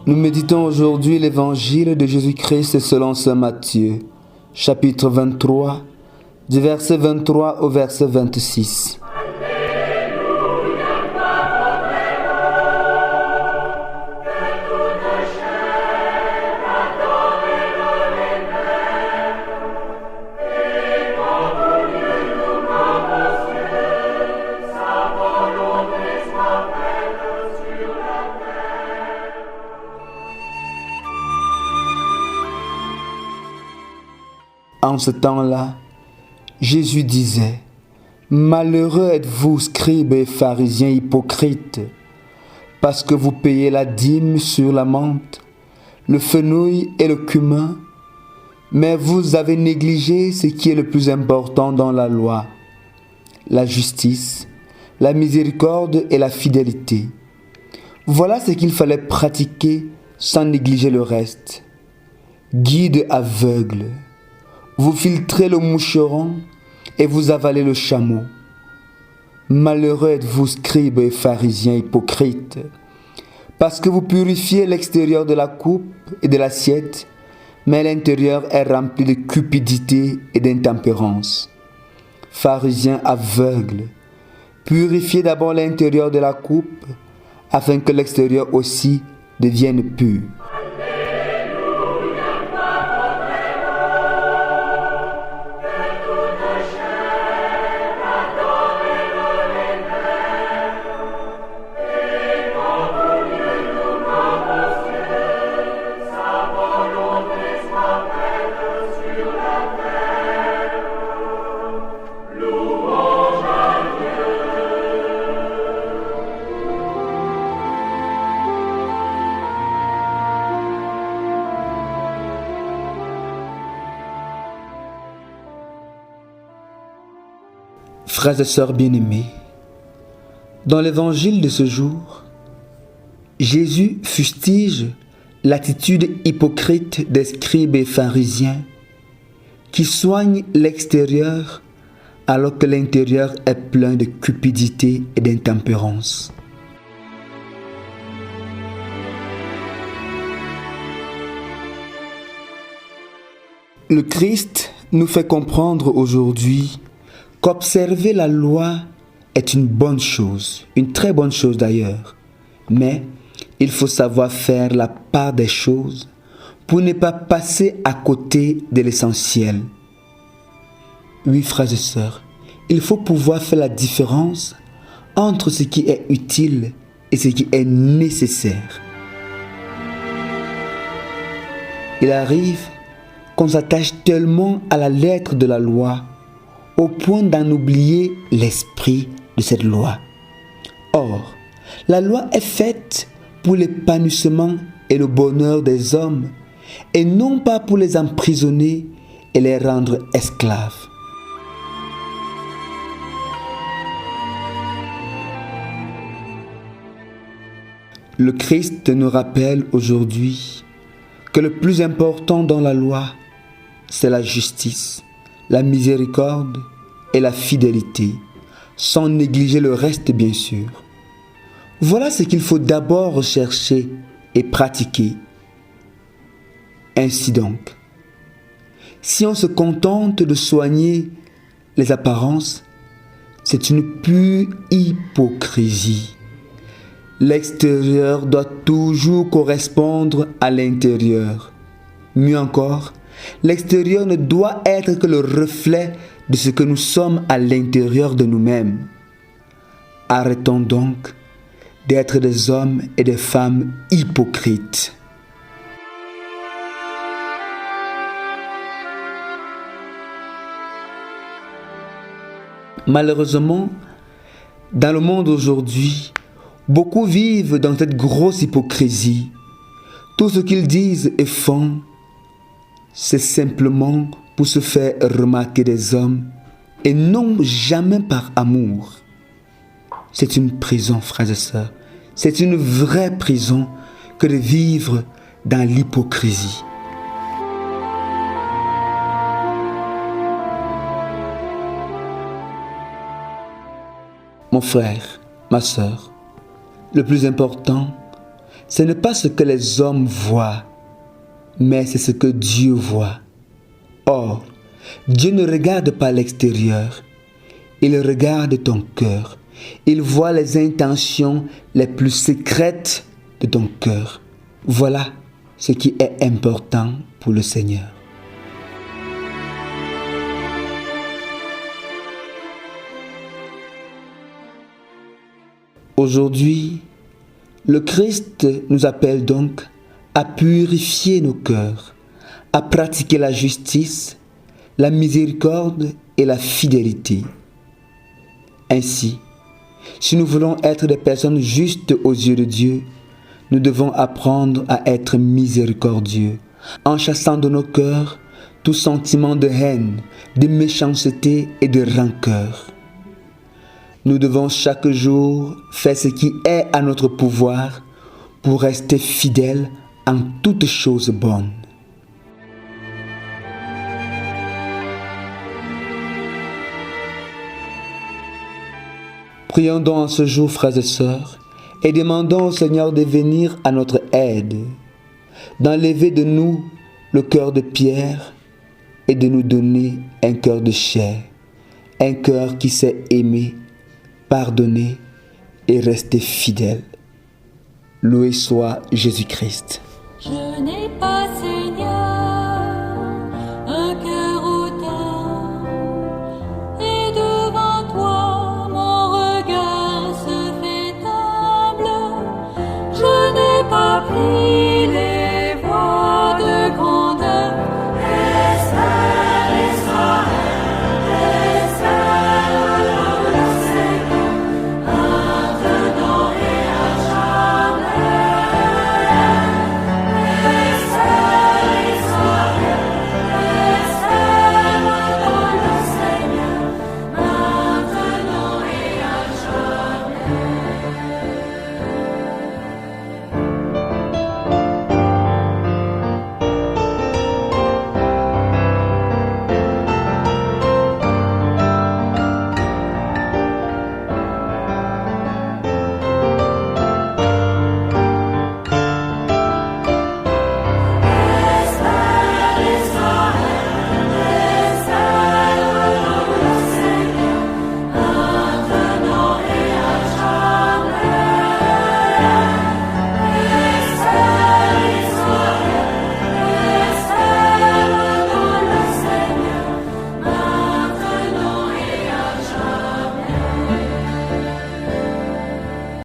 Nous méditons aujourd'hui l'évangile de Jésus-Christ selon saint Matthieu, chapitre 23, du verset 23 au verset 26. En ce temps-là, Jésus disait, « Malheureux êtes-vous, scribes et pharisiens hypocrites, parce que vous payez la dîme sur la menthe, le fenouil et le cumin, mais vous avez négligé ce qui est le plus important dans la loi, la justice, la miséricorde et la fidélité. Voilà ce qu'il fallait pratiquer sans négliger le reste. Guide aveugle, vous filtrez le moucheron et vous avalez le chameau. Malheureux êtes-vous, scribes et pharisiens hypocrites, parce que vous purifiez l'extérieur de la coupe et de l'assiette, mais l'intérieur est rempli de cupidité et d'intempérance. Pharisiens aveugles, purifiez d'abord l'intérieur de la coupe, afin que l'extérieur aussi devienne pur. Frères et sœurs bien-aimés, dans l'évangile de ce jour, Jésus fustige l'attitude hypocrite des scribes et pharisiens qui soignent l'extérieur alors que l'intérieur est plein de cupidité et d'intempérance. Le Christ nous fait comprendre aujourd'hui qu'observer la loi est une bonne chose, une très bonne chose d'ailleurs, mais il faut savoir faire la part des choses pour ne pas passer à côté de l'essentiel. Oui, frères et sœurs, il faut pouvoir faire la différence entre ce qui est utile et ce qui est nécessaire. Il arrive qu'on s'attache tellement à la lettre de la loi au point d'en oublier l'esprit de cette loi. Or, la loi est faite pour l'épanouissement et le bonheur des hommes, et non pas pour les emprisonner et les rendre esclaves. Le Christ nous rappelle aujourd'hui que le plus important dans la loi, c'est la justice, la miséricorde et la fidélité, sans négliger le reste bien sûr. Voilà ce qu'il faut d'abord rechercher et pratiquer. Ainsi donc, si on se contente de soigner les apparences, c'est une pure hypocrisie. L'extérieur doit toujours correspondre à l'intérieur. Mieux encore, l'extérieur ne doit être que le reflet de ce que nous sommes à l'intérieur de nous-mêmes. Arrêtons donc d'être des hommes et des femmes hypocrites. Malheureusement, dans le monde aujourd'hui, beaucoup vivent dans cette grosse hypocrisie. Tout ce qu'ils disent et font, c'est simplement pour se faire remarquer des hommes et non jamais par amour. C'est une prison, frères et sœurs. C'est une vraie prison que de vivre dans l'hypocrisie. Mon frère, ma sœur, le plus important, Ce n'est pas ce que les hommes voient, mais c'est ce que Dieu voit. Or, Dieu ne regarde pas l'extérieur, il regarde ton cœur. Il voit les intentions les plus secrètes de ton cœur. Voilà ce qui est important pour le Seigneur. Aujourd'hui, le Christ nous appelle donc à purifier nos cœurs, à pratiquer la justice, la miséricorde et la fidélité. Ainsi, si nous voulons être des personnes justes aux yeux de Dieu, nous devons apprendre à être miséricordieux, en chassant de nos cœurs tout sentiment de haine, de méchanceté et de rancœur. Nous devons chaque jour faire ce qui est à notre pouvoir pour rester fidèles en toutes choses bonnes. Prions donc en ce jour, frères et sœurs, et demandons au Seigneur de venir à notre aide, d'enlever de nous le cœur de pierre et de nous donner un cœur de chair, un cœur qui sait aimer, pardonner et rester fidèle. Loué soit Jésus-Christ. Je n'ai pas une